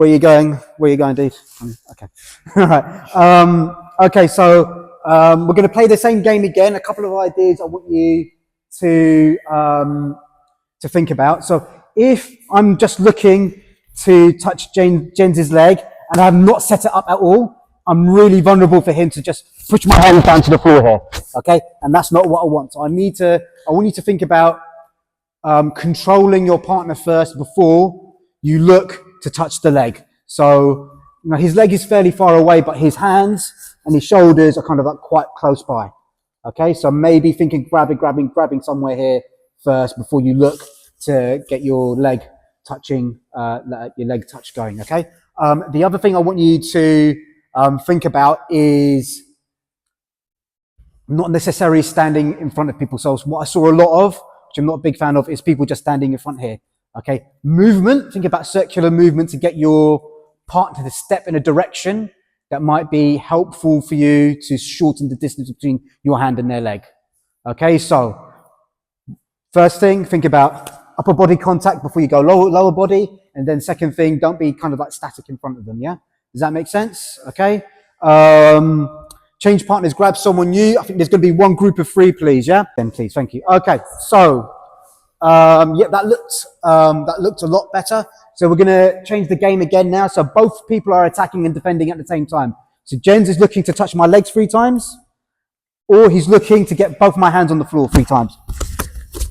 Where are you going? Where are you going, Dave? Okay. All right. Okay, so we're going to play the same game again. A couple of ideas I want you to think about. So if I'm just looking to touch James's leg and I have not set it up at all, I'm really vulnerable for him to just push my hand down to the floor here. Okay, and that's not what I want. So I want you to think about controlling your partner first before you look to touch the leg. So, his leg is fairly far away, but his hands and his shoulders are kind of like quite close by. Okay, so maybe thinking grabbing somewhere here first before you look to get your leg touching, your leg touch going. Okay. The other thing I want you to think about is not necessarily standing in front of people. So what I saw a lot of, which I'm not a big fan of, is people just standing in front here. Okay, movement. Think about circular movement to get your partner to step in a direction that might be helpful for you to shorten the distance between your hand and their leg. Okay, so first thing, think about upper body contact before you go lower body, and then second thing, don't be kind of like static in front of them. Yeah, does that make sense? Okay. Change partners, grab someone new. I think there's going to be one group of three, please. Yeah, then please, thank you. Okay, so yeah, that looked a lot better. So we're going to change the game again now. So both people are attacking and defending at the same time. So James is looking to touch my legs 3 times, or he's looking to get both my hands on the floor 3 times.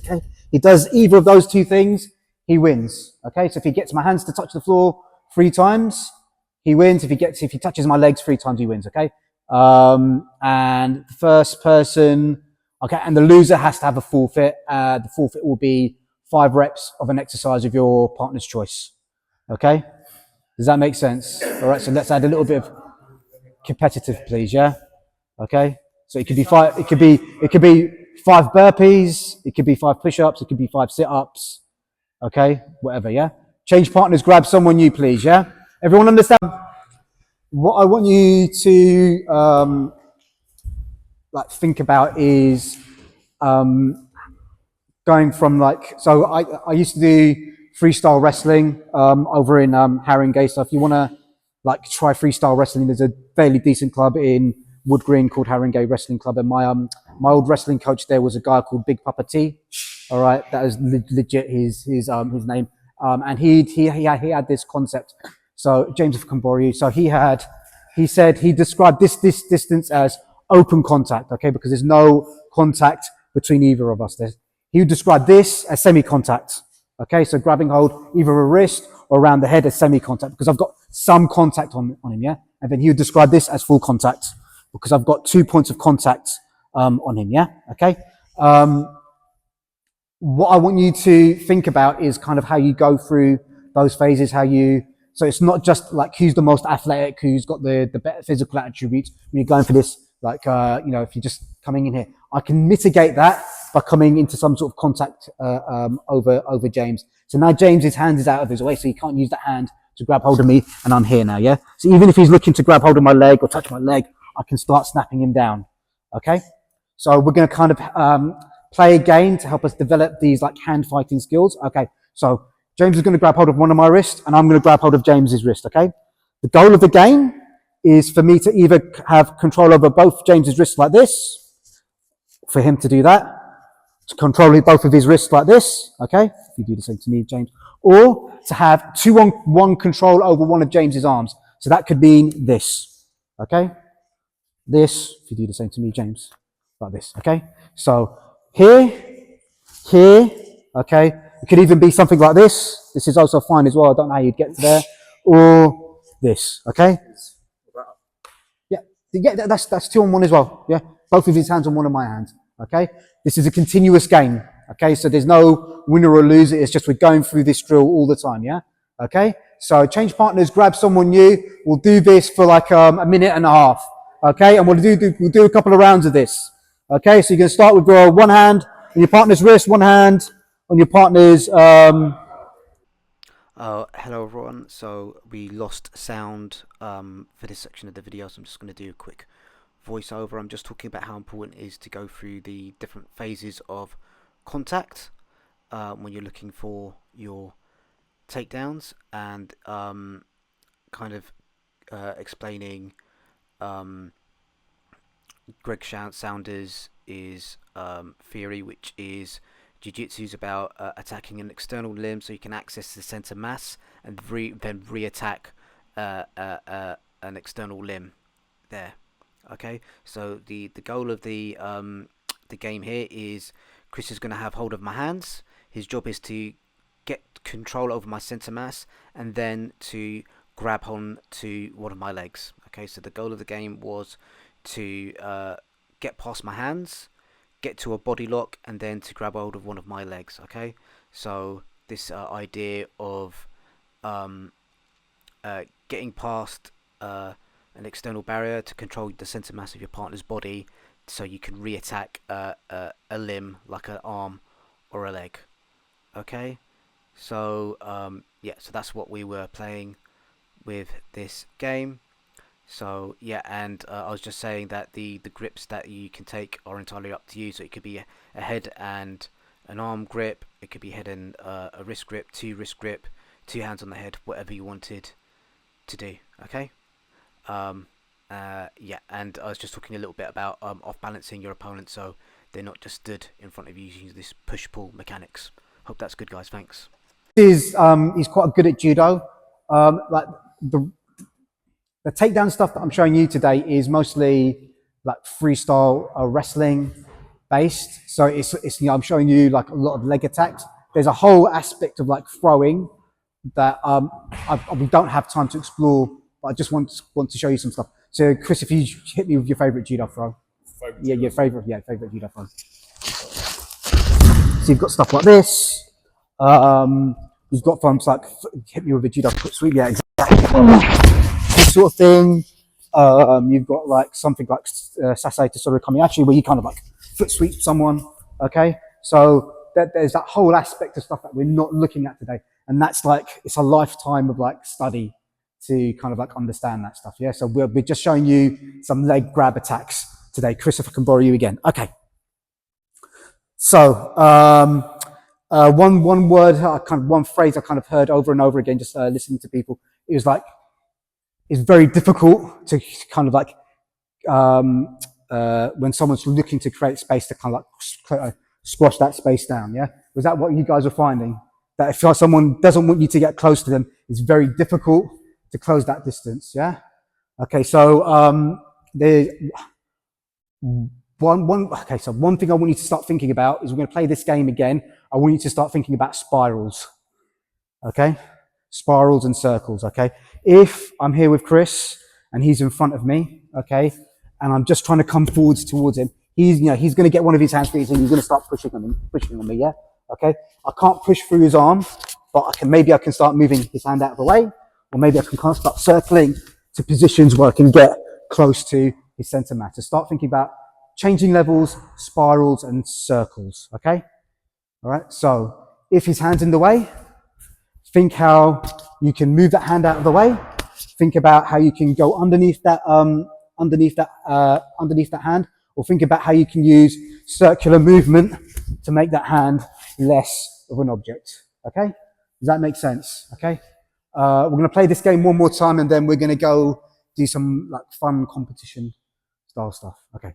Okay, he does either of those 2 things, he wins. Okay, so if he gets my hands to touch the floor 3 times, he wins. If he touches my legs 3 times, he wins. Okay, and the first person. Okay, and the loser has to have a forfeit. The forfeit will be 5 reps of an exercise of your partner's choice. Okay, does that make sense? All right, so let's add a little bit of competitive, please. Yeah. Okay, so it could be 5. It could be 5 burpees. It could be 5 push-ups. It could be 5 sit-ups. Okay, whatever. Yeah. Change partners. Grab someone new, please. Yeah. Everyone understand? What I want you to think about is going from so I used to do freestyle wrestling over in Haringey. So if you want to try freestyle wrestling, there's a fairly decent club in Wood Green called Haringey Wrestling Club, and my old wrestling coach there was a guy called Big Papa T. All right, that is legit his name, and he had this concept. So James of Kambori, so he described this distance as open contact, okay, because there's no contact between either of us. He would describe this as semi-contact, okay, so grabbing hold either a wrist or around the head as semi-contact, because I've got some contact on him, yeah, and then he would describe this as full contact, because I've got 2 points of contact on him, yeah, okay. What I want you to think about is kind of how you go through those phases, so it's not just who's the most athletic, who's got the better physical attributes when you're going for this, if you're just coming in here. I can mitigate that by coming into some sort of contact over James. So now James's hand is out of his way, so he can't use that hand to grab hold of me, and I'm here now, yeah? So even if he's looking to grab hold of my leg or touch my leg, I can start snapping him down, okay? So we're going to kind of play a game to help us develop these hand fighting skills. Okay, so James is going to grab hold of one of my wrists, and I'm going to grab hold of James's wrist, okay? The goal of the game is for me to either have control over both James's wrists like this, for him to do that, to control both of his wrists like this, okay? If you do the same to me, James. Or to have 2-on-1 control over one of James's arms. So that could mean this, okay? This, if you do the same to me, James, like this, okay? So here, okay? It could even be something like this. This is also fine as well. I don't know how you'd get to there. Or this, okay? Yeah, that's 2-on-1 as well. Yeah, both of his hands on one of my hands. Okay, this is a continuous game. Okay, so there's no winner or loser. It's just we're going through this drill all the time. Yeah. Okay, so change partners, grab someone new. We'll do this for a minute and a half. Okay, and we'll do a couple of rounds of this. Okay, so you're going to start with your one hand on your partner's wrist, one hand on your partner's. Hello everyone, so we lost sound for this section of the video, so I'm just going to do a quick voiceover. I'm just talking about how important it is to go through the different phases of contact when you're looking for your takedowns, and kind of explaining Greg Saunders' theory, which is jiu-jitsu is about attacking an external limb so you can access the center mass and then re-attack an external limb there. Okay, so the goal of the game here is Chris is going to have hold of my hands. His job is to get control over my center mass and then to grab on to one of my legs. Okay, so the goal of the game was to get past my hands, get to a body lock, and then to grab hold of one of my legs. Okay, so this idea of getting past an external barrier to control the center mass of your partner's body, so you can re-attack a limb like an arm or a leg. Okay, so yeah, so that's what we were playing with this game. So yeah, and I was just saying that the grips that you can take are entirely up to you. So it could be a head and an arm grip. It could be head and a wrist grip, two wrist grip, two hands on the head, whatever you wanted to do. Okay. Yeah, and I was just talking a little bit about off balancing your opponent, so they're not just stood in front of you using this push pull mechanics. Hope that's good, guys. Thanks. He's quite good at judo. Like the takedown stuff that I'm showing you today is mostly like freestyle wrestling based. So it's I'm showing you like a lot of leg attacks. There's a whole aspect of like throwing that we don't have time to explore, but I just want to show you some stuff. So Chris, if you hit me with your favorite judo throw. Your favorite judo throw. So you've got stuff like this. You've got throws like hit me with a judo foot sweep. Yeah, exactly. This sort of thing. You've got like something like sasai to sort of kamiachi, where you kind of like foot sweep someone. Okay, so there's that whole aspect of stuff that we're not looking at today, and that's like it's a lifetime of like study to kind of like understand that stuff. Yeah, so we're just showing you some leg grab attacks today. Chris, if I can borrow you again. Okay. So one word, one phrase I kind of heard over and over again, just listening to people. It was like it's very difficult to kind of like when someone's looking to create space to kind of like squash that space down. Yeah, was that what you guys were finding? That if someone doesn't want you to get close to them, it's very difficult to close that distance. Yeah. Okay. So so one thing I want you to start thinking about is we're going to play this game again. I want you to start thinking about spirals. Okay? Spirals and circles. Okay? If I'm here with Chris and he's in front of me, okay, and I'm just trying to come forwards towards him, he's going to get one of his hands free and he's going to start pushing on me, yeah? Okay? I can't push through his arm, but maybe I can start moving his hand out of the way, or maybe I can kind of start circling to positions where I can get close to his center mass. So start thinking about changing levels, spirals, and circles, okay? All right, so if his hand's in the way, think how you can move that hand out of the way. Think about how you can go underneath that hand, or think about how you can use circular movement to make that hand less of an object, okay? Does that make sense, okay? We're going to play this game one more time, and then we're going to go do some like fun competition style stuff, okay?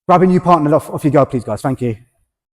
Grab a new partner, off you go, please, guys. Thank you.